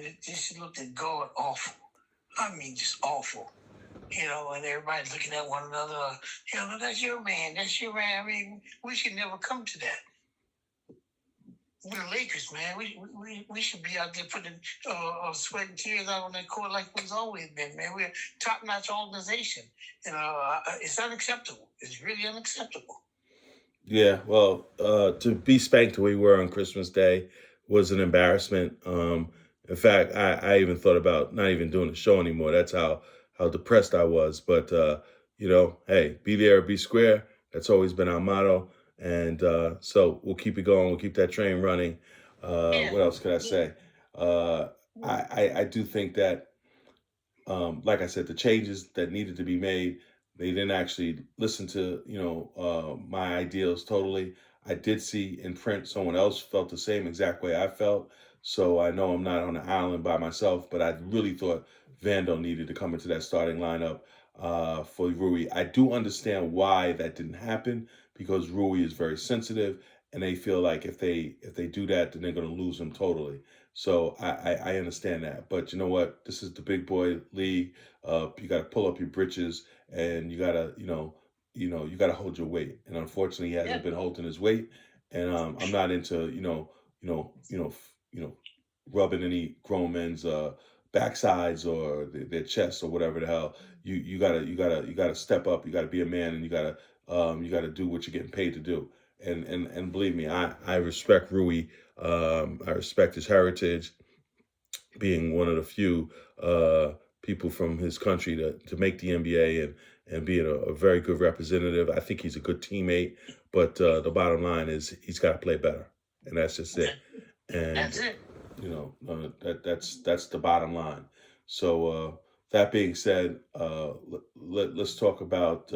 it just looked at God awful. I mean, just awful. And everybody's looking at one another. That's your man. That's your man. I mean, we should never come to that. We're the Lakers, man. We should be out there putting sweat and tears out on that court like we've always been, man. We're a top-notch organization. It's unacceptable. It's really unacceptable. Yeah, well, to be spanked the way we were on Christmas Day was an embarrassment. In fact, I even thought about not even doing the show anymore. That's how depressed I was. But hey, be there, be square. That's always been our motto, and so we'll keep it going. We'll keep that train running. What else could I say? Uh, I do think that like I said, the changes that needed to be made, they didn't actually listen to, my ideals totally. I did see in print someone else felt the same exact way I felt. So I know I'm not on the island by myself, but I really thought Vando needed to come into that starting lineup for Rui. I do understand why that didn't happen because Rui is very sensitive and they feel like if they do that, then they're going to lose him totally. So I understand that, but you know what? This is the big boy league. You got to pull up your britches, and you gotta you gotta hold your weight. And unfortunately, he hasn't been holding his weight. And I'm not into rubbing any grown men's backsides or their chests or whatever the hell. You gotta step up. You gotta be a man, and you gotta do what you're getting paid to do. And believe me, I respect Rui. I respect his heritage, being one of the few people from his country to make the NBA and being a very good representative. I think he's a good teammate, but the bottom line is he's got to play better, and that's just it. And That's it. that's the bottom line. So that being said, let's talk about.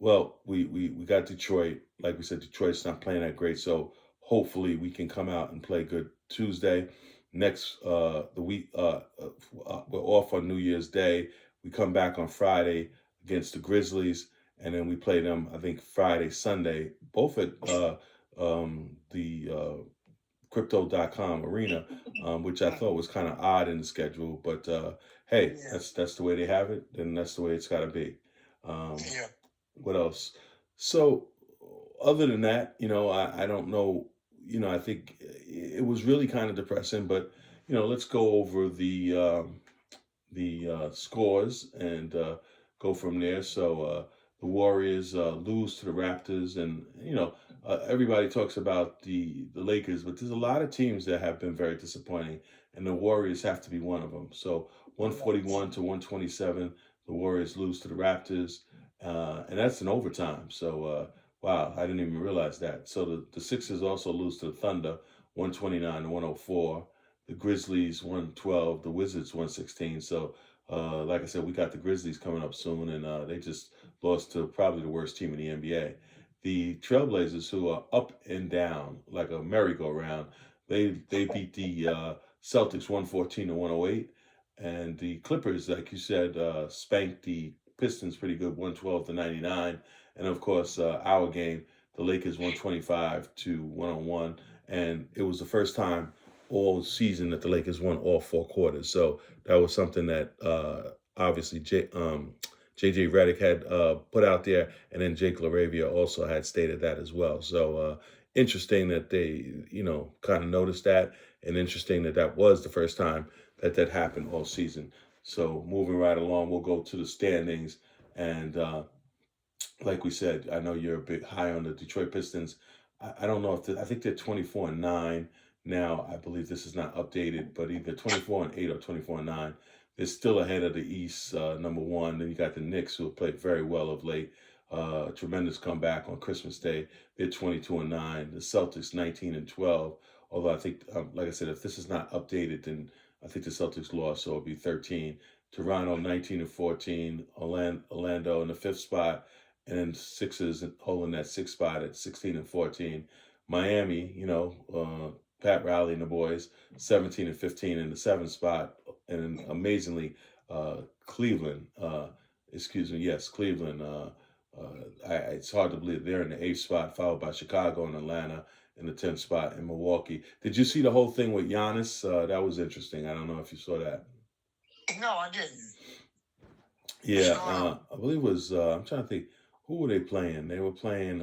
Well, we got Detroit. Like we said, Detroit's not playing that great, so hopefully we can come out and play good Tuesday. Next, the week we're off on New Year's Day. We come back on Friday against the Grizzlies, and then we play them. I think Friday, Sunday, both at the Crypto.com arena, which I thought was kind of odd in the schedule. But hey, that's the way they have it, and that's the way it's got to be. Yeah. What else? So, other than that, I don't know. I think it was really kind of depressing. But let's go over the scores and go from there. So the Warriors lose to the Raptors, and everybody talks about the Lakers, but there's a lot of teams that have been very disappointing, and the Warriors have to be one of them. So 141 to 127, the Warriors lose to the Raptors, and that's in overtime. So wow, I didn't even realize that. So the Sixers also lose to the Thunder, 129 to 104. The Grizzlies 112, the Wizards 116. So, like I said, we got the Grizzlies coming up soon, and they just lost to probably the worst team in the NBA. The Trailblazers, who are up and down like a merry-go-round, they beat the Celtics 114 to 108, and the Clippers, like you said, spanked the Pistons pretty good 112 to 99, and of course our game, the Lakers 125 to 101, and it was the first time all season that the Lakers won all four quarters. So that was something that obviously JJ Redick had put out there, and then Jake LaRavia also had stated that as well. So interesting that they, kind of noticed that, and interesting that that was the first time that happened all season. So moving right along, we'll go to the standings, and like we said, I know you're a bit high on the Detroit Pistons. I don't know if I think they're 24-9 now. I believe this is not updated, but either 24-8 or 24-9. They're still ahead of the East, number one. Then you got the Knicks, who have played very well of late. Tremendous comeback on Christmas Day. They're 22-9. The Celtics 19-12. Although I think, like I said, if this is not updated, then I think the Celtics lost, so it'll be 13. Toronto 19-14. Orlando in the fifth spot, and then Sixers holding that sixth spot at 16-14. Miami, Pat Riley and the boys, 17-15 in the seventh spot, and amazingly, Cleveland. Yes, Cleveland. It's hard to believe they're in the eighth spot, followed by Chicago and Atlanta, in the 10th spot in Milwaukee. Did you see the whole thing with Giannis? That was interesting. I don't know if you saw that. No, I didn't. What's Yeah, going on? I believe it was. I'm trying to think. Who were they playing? They were playing.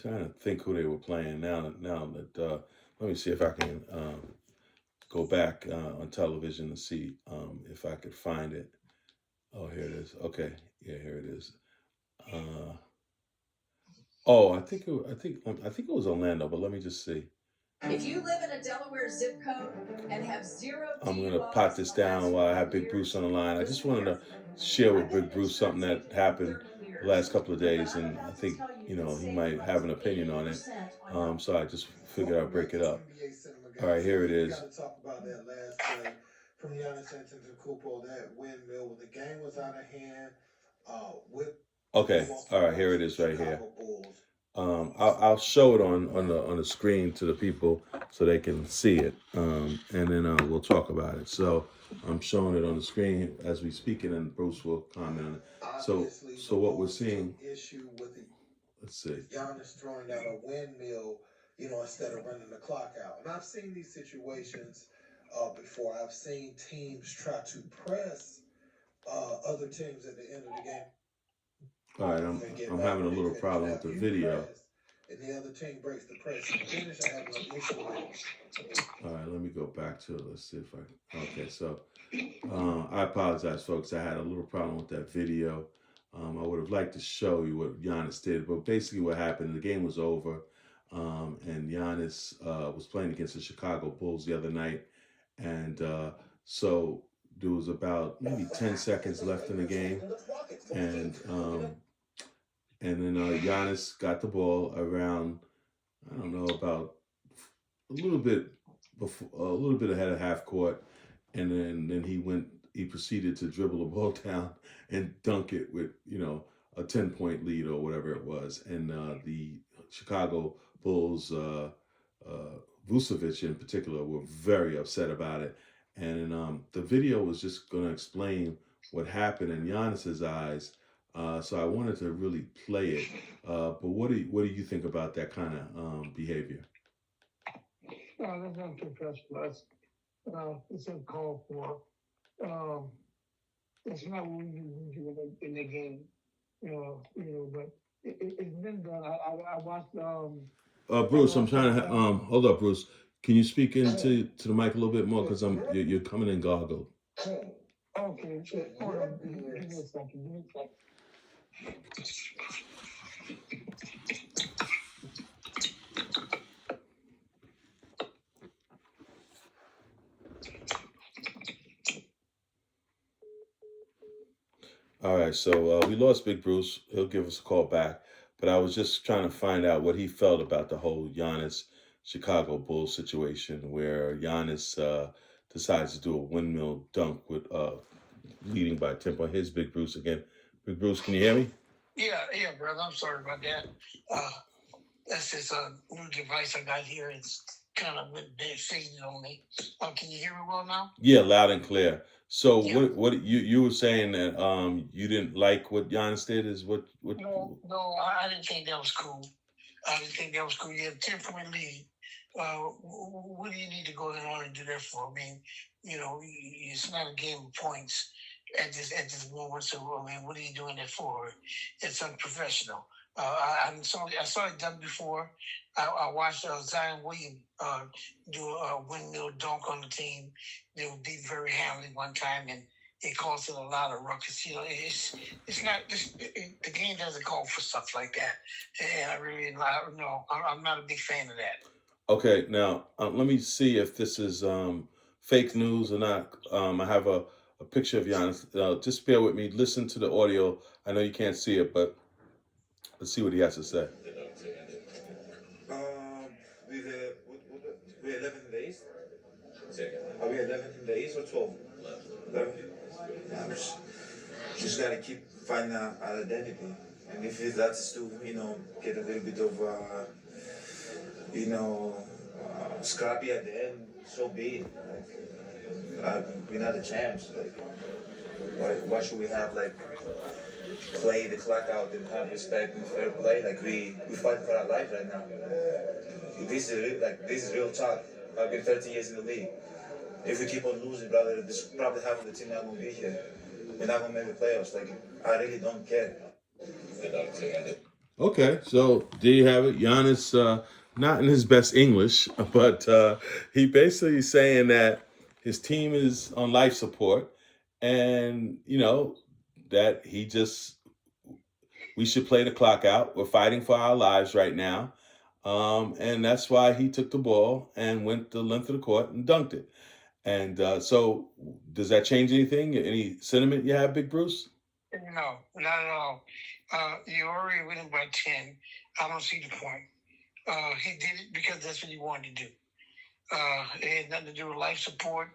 Trying to think who they were playing. Now that let me see if I can go back on television and see if I could find it. Oh, here it is. Okay, yeah, here it is. Uh, oh, I think it was Orlando, but let me just see. If you live in a Delaware zip code and have zero I'm gonna pot DUIs in this the down last while I 5 have Big Bruce years, on the line. I just listen wanted to carefully. share I've with been Big in Bruce something that insurance agent for happened 30 the years, last couple of but days, I'm and I about to think tell you you can he save might up have to an opinion on it. 80% on health. So I just figured Welcome I'd break back it to up. NBA Cinema, All right, guys. here So it we is. got to talk about that last play from Giannis Antetokounmpo, that windmill when the game was out of hand with the Okay, Milwaukee all right, here Bucks it and the is right here. Chicago Bulls. I'll show it on the screen to the people so they can see it, and then we'll talk about it. So I'm showing it on the screen as we speak it, and Bruce will comment on it. Obviously, So the what we're Bulls seeing, took issue with let's see. Giannis throwing out a windmill, instead of running the clock out. And I've seen these situations before. I've seen teams try to press other teams at the end of the game. All right, They get I'm back having a when they little finish. problem Now, with the if you video. press and the other team breaks the press and finish, I have no issue with it. All right, let me go back to it. Let's see if I. Okay, so I apologize, folks. I had a little problem with that video. I would have liked to show you what Giannis did, but basically what happened, the game was over, and Giannis was playing against the Chicago Bulls the other night, and so there was about maybe 10 seconds left in the game, and then Giannis got the ball around, I don't know, about a little bit before, a little bit ahead of half court, and then he proceeded to dribble the ball down and dunk it with a 10-point lead or whatever it was, and the Chicago Bulls, Vucevic in particular, were very upset about it, and the video was just going to explain what happened in Giannis's eyes. So I wanted to really play it, but what do you think about that kind of behavior? No, that's not professional. It's uncalled for. That's not what we do in the game. But it's been done. I watched. Bruce, I'm trying to hold up, Bruce. Can you speak into the mic a little bit more because you're coming in gargled. Okay, hold on. Give me a second. All right, so we lost Big Bruce. He'll give us a call back. But I was just trying to find out what he felt about the whole Giannis Chicago Bulls situation, where Giannis decides to do a windmill dunk with leading by 10 point. Here's Big Bruce again. Big Bruce, can you hear me? Yeah, brother. I'm sorry about that. That's this new device I got here. It's kind of been fading on me. Can you hear me well now? Yeah, loud and clear. So Yeah. what you were saying that you didn't like what Giannis did is what No, I didn't think that was cool. I didn't think that was cool. You have 10-point lead. What do you need to go on and do that for? I mean, it's not a game of points at this moment. So I mean, what are you doing that for? It's unprofessional. I saw it done before. I watched Zion Williams do a windmill dunk on the team. They were beat very handily one time, and it caused a lot of ruckus. It's not the game doesn't call for stuff like that, and I really no, I'm not a big fan of that. Okay, now let me see if this is fake news or not. I have a picture of Giannis. Just bear with me. Listen to the audio. I know you can't see it, but let's see what he has to say. We're 11 days. Are we 11 days or 12? 11. Yeah, just gotta keep finding our identity, and if that's to get a little bit of scrappy at the end, so be it. We're not the champs. Why should we have like play the clock out and have respect and fair play? Like we fight for our life right now. This is real talk. I've been 13 years in the league. If we keep on losing, brother, this probably half of the team not gonna be here. We're not gonna make the playoffs. Like I really don't care. Okay, so there you have it. Giannis, not in his best English, but he basically is saying that his team is on life support, and that we should play the clock out. We're fighting for our lives right now, and that's why he took the ball and went the length of the court and dunked it. And so, does that change anything? Any sentiment you have, Big Bruce? No, not at all. You already winning by 10. I don't see the point. He did it because that's what he wanted to do. It had nothing to do with life support,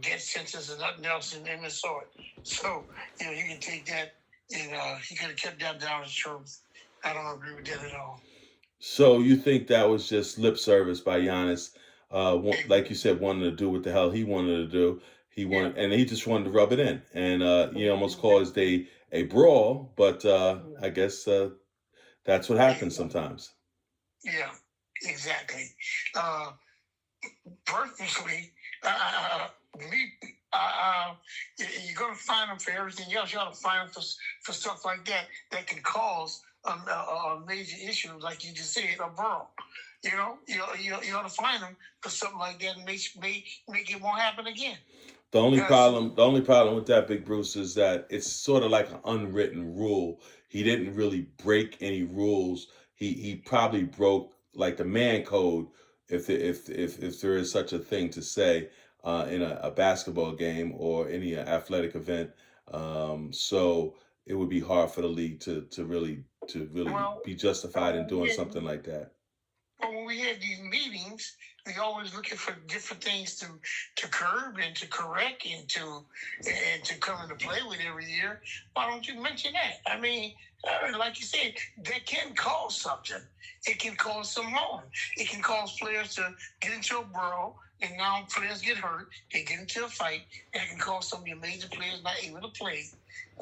death sentence, and nothing else in the sort. So, you can take that, and he could have kept that down his throat. I don't agree with that at all. So you think that was just lip service by Giannis? Like you said, wanted to do what the hell he wanted to do. And he just wanted to rub it in, and he almost caused a brawl. But I guess that's what happens sometimes. Yeah, exactly. Personally, you're going to find them for everything else. You ought to find them for stuff like that can cause a major issue, like you just said, a brawl. You ought to find them for something like that and make it won't happen again. The only problem with that, Big Bruce, is that it's sort of like an unwritten rule. He didn't really break any rules. He probably broke like the man code, if there is such a thing to say, in a basketball game or any athletic event. So it would be hard for the league to really be justified in doing something like that. But when we had these meetings, we always looking for different things to curb and to correct and to come into play with every year. Why don't you mention that? I mean, like you said, that can cause something. It can cause some harm. It can cause players to get into a brawl, and now players get hurt. They get into a fight, and it can cause some of your major players not able to play.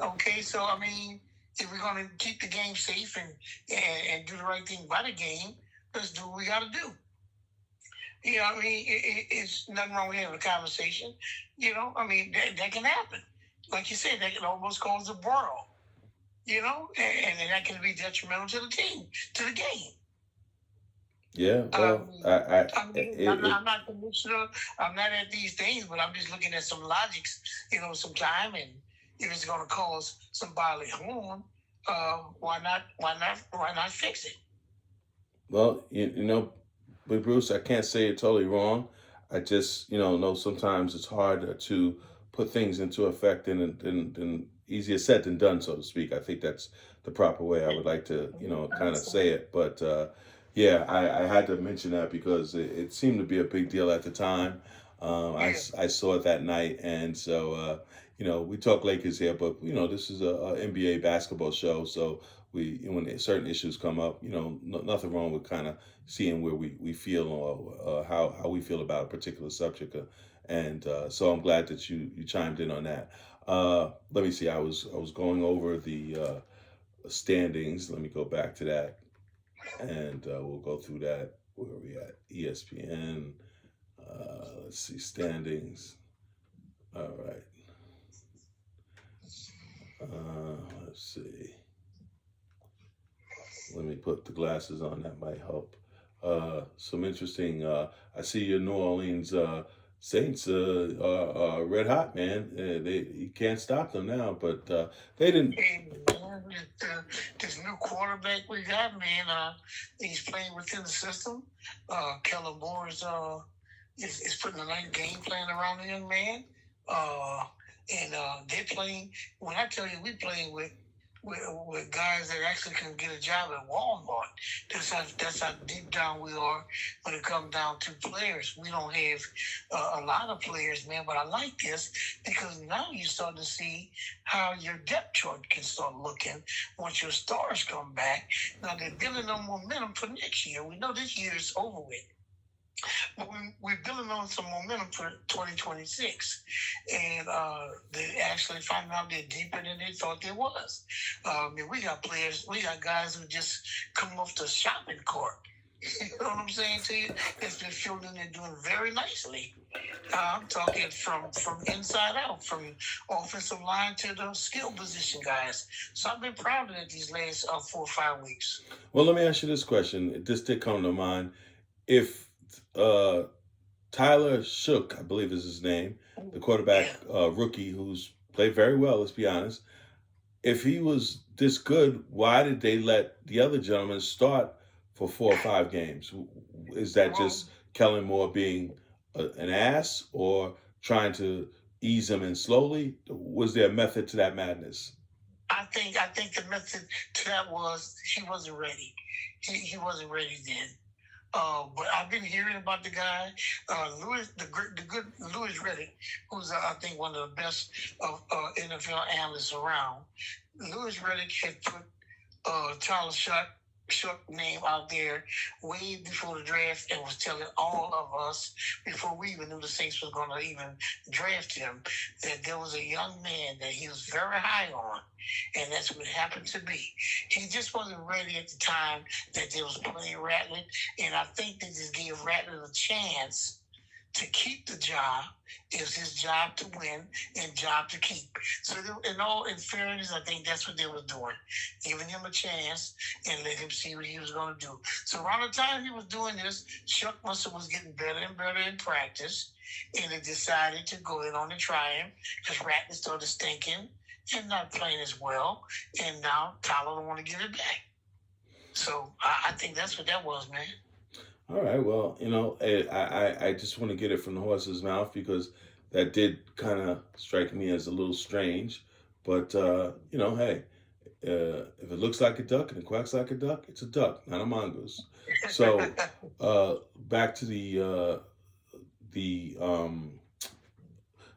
Okay, so I mean, if we're going to keep the game safe and do the right thing by the game, let's do what we got to do. I mean, it's nothing wrong with having a conversation. I mean, that can happen. Like you said, that can almost cause a brawl. And that can be detrimental to the team, to the game. Yeah, well, I'm not commissioner. I'm not at these things, but I'm just looking at some logics, some time, and if it's going to cause some bodily harm, why not fix it? Well, but Bruce, I can't say you're totally wrong. I just, know sometimes it's hard to put things into effect and easier said than done, so to speak. I think that's the proper way I would like to, kind of say it. But yeah, I had to mention that because it seemed to be a big deal at the time. I saw it that night, and so we talk Lakers here, but this is a NBA basketball show, so when certain issues come up, nothing wrong with kind of seeing where we feel or how we feel about a particular subject, and so I'm glad that you chimed in on that. Let me see. I was going over the standings. Let me go back to that, and we'll go through that. Where are we at? ESPN. Let's see, standings. All right. Let's see. Let me put the glasses on. That might help. Some interesting. I see your New Orleans Saints are red hot, man. You can't stop them now, but they didn't. Hey, man, this new quarterback we got, man, he's playing within the system. Kellen Moore is putting a nice game plan around the young man. And they're playing. When I tell you, we're playing with guys that actually can get a job at Walmart. That's how deep down we are when it comes down to players. We don't have a lot of players, man, but I like this because now you start to see how your depth chart can start looking once your stars come back. Now they're building on momentum for next year. We know this year is over with. But we're building on some momentum for 2026. And they actually found out they're deeper than they thought they was. I mean, we got guys who just come off the shopping cart. You know what I'm saying to you? It's been fielding and doing very nicely. I'm talking from inside out, from offensive line to the skill position guys. So I've been proud of it these last 4 or 5 weeks. Well, let me ask you this question. This did come to mind. If uh, Tyler Shook, I believe is his name, the quarterback rookie who's played very well, let's be honest. If he was this good, why did they let the other gentleman start for 4 or 5 games? Is that just Kellen Moore being an ass or trying to ease him in slowly? Was there a method to that madness? I think the method to that was he wasn't ready. He wasn't ready then. But I've been hearing about the guy, Louis, the good Louis Riddick, who's I think one of the best NFL analysts around. Louis Riddick had put Tyler Shook name out there way before the draft and was telling all of us before we even knew the Saints was going to even draft him that there was a young man that he was very high on, and that's what happened to be. He just wasn't ready at the time that they was playing Rattler, and I think they just gave Rattler a chance to keep the job. It was his job to win and job to keep. So in fairness, I think that's what they were doing, giving him a chance and let him see what he was going to do. So around the time he was doing this, Chuck Muscle was getting better and better in practice, and they decided to go in on and try him because Rattler started stinking and not playing as well, and now Tyler don't want to give it back. So I think that's what that was, man. All right. Well, I just want to get it from the horse's mouth because that did kind of strike me as a little strange. But hey, if it looks like a duck and it quacks like a duck, it's a duck, not a mongoose. So back to the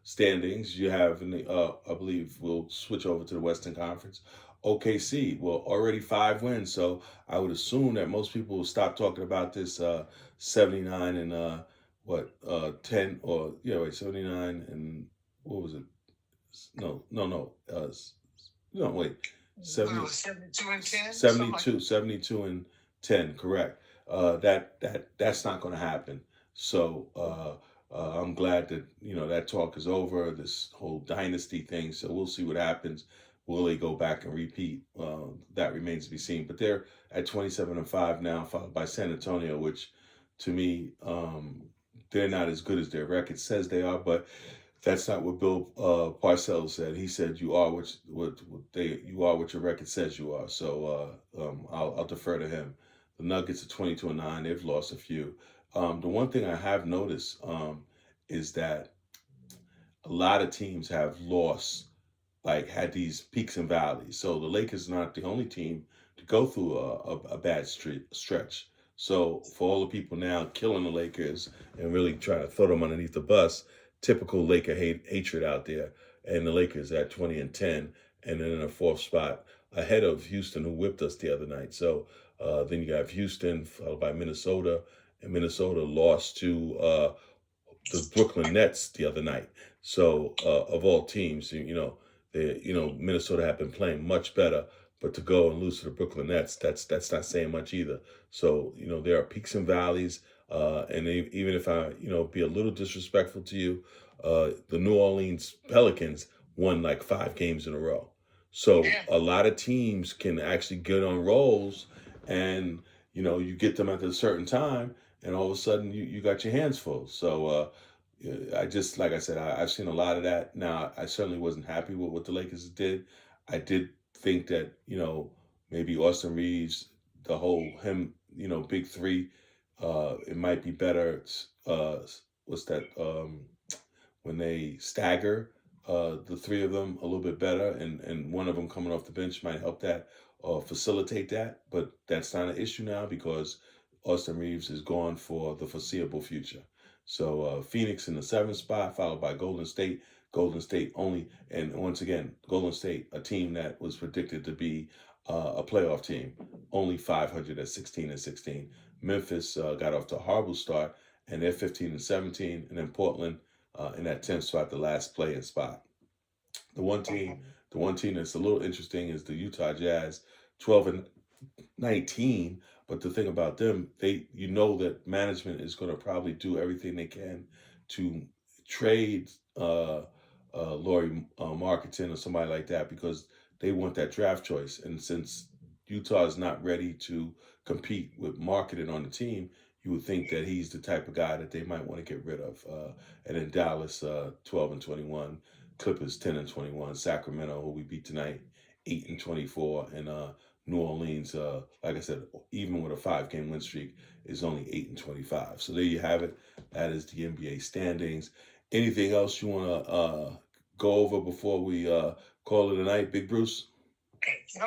standings. You have in the I believe we'll switch over to the Western Conference. OKC, well, already 5 wins, so I would assume that most people will stop talking about this 79 and 10 or 79 and what was it? No, wait. 72 and 10? 72 and 10, correct. That's not going to happen. So I'm glad that that talk is over. This whole dynasty thing. So we'll see what happens. Will they go back and repeat? That remains to be seen. But they're at 27-5 now, followed by San Antonio, which to me, they're not as good as their record says they are. But that's not what Bill Parcells said. He said you are what your record says you are. So I'll defer to him. The Nuggets are 22-9. They've lost a few. The one thing I have noticed is that a lot of teams have lost. Had these peaks and valleys. So the Lakers are not the only team to go through a bad stretch. So for all the people now killing the Lakers and really trying to throw them underneath the bus, typical Laker hatred out there. And the Lakers at 20-10 and then in a 4th spot ahead of Houston, who whipped us the other night. So then you have Houston followed by Minnesota, and Minnesota lost to the Brooklyn Nets the other night. So of all teams, Minnesota have been playing much better, but to go and lose to the Brooklyn Nets, that's not saying much either. So, there are peaks and valleys, and even if I, be a little disrespectful to you, the New Orleans Pelicans won 5 games in a row. So a lot of teams can actually get on rolls, and, you get them at a certain time, and all of a sudden you got your hands full. So, I just, like I said, I've seen a lot of that. Now, I certainly wasn't happy with what the Lakers did. I did think that, maybe Austin Reeves, the whole big three, it might be better. What's that? When they stagger the 3 of them a little bit better, and one of them coming off the bench might help that or facilitate that. But that's not an issue now because Austin Reeves is gone for the foreseeable future. So Phoenix in the 7th spot, followed by Golden State. Golden State only, and once again, Golden State, a team that was predicted to be a playoff team, only 500 at 16-16. Memphis got off to a horrible start, and they're 15-17, and then Portland in that 10th spot, the last play-in spot. The one team that's a little interesting is the Utah Jazz, 12-19. But the thing about them, that management is going to probably do everything they can to trade Lauri Markkanen or somebody like that, because they want that draft choice. And since Utah is not ready to compete with Markkanen on the team, you would think that he's the type of guy that they might want to get rid of. And then Dallas, 12-21, Clippers 10-21, Sacramento, who we beat tonight, 8-24, and New Orleans, like I said, even with a 5-game win streak, is only 8-25. So there you have it. That is the NBA standings. Anything else you want to go over before we call it a night, Big Bruce? No,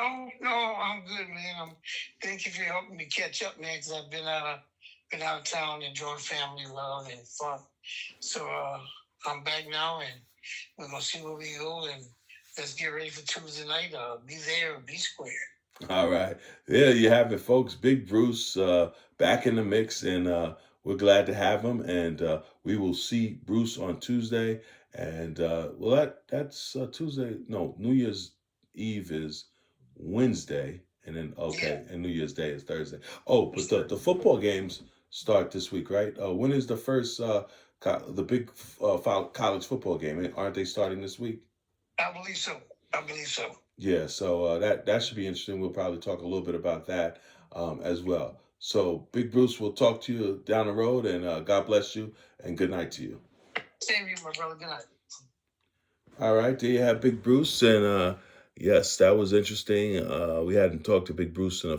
I'm good, man. Thank you for helping me catch up, man, because I've been out of town enjoying family love and fun. So I'm back now, and we're going to see where we go, and let's get ready for Tuesday night. Be there or be square. All right. There you have it, folks. Big Bruce back in the mix, and we're glad to have him. And we will see Bruce on Tuesday. And, that's Tuesday. No, New Year's Eve is Wednesday. And then, and New Year's Day is Thursday. Oh, but the football games start this week, right? When is the first, the big college football game? Aren't they starting this week? I believe so. Yeah, so that should be interesting. We'll probably talk a little bit about that as well. So, Big Bruce, we'll talk to you down the road, and God bless you, and good night to you. Same to you, my brother. Good night. All right, there you have Big Bruce, and yes, that was interesting. We hadn't talked to Big Bruce in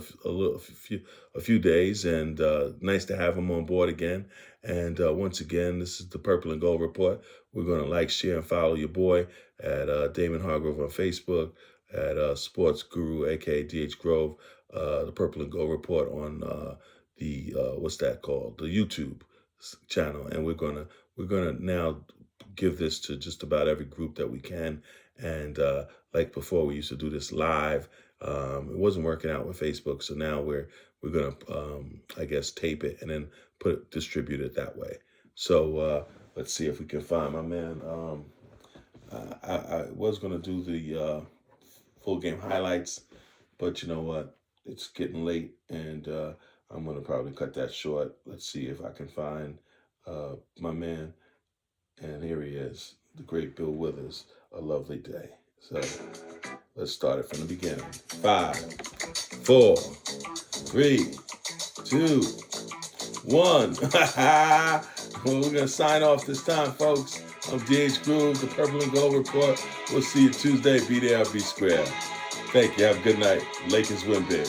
a few days, and nice to have him on board again. And once again, this is the Purple and Gold Report. We're going to like, share, and follow your boy at Damon Hargrove on Facebook, at Sports Guru, aka DH Grove, the Purple and Gold Report on the what's that called? The YouTube channel. And we're gonna now give this to just about every group that we can. And like before, we used to do this live. It wasn't working out with Facebook, so now we're gonna I guess tape it and then distribute it that way. So let's see if we can find my man. I was gonna do the full game highlights, but you know what? It's getting late, and I'm gonna probably cut that short. Let's see if I can find my man. And here he is, the great Bill Withers, A Lovely Day. So let's start it from the beginning. 5, 4, 3, 2, 1. Well, we're going to sign off this time, folks. I'm DH Groove, the Purple and Gold Report. We'll see you Tuesday. Be there or be square. Thank you. Have a good night. Lakers win big.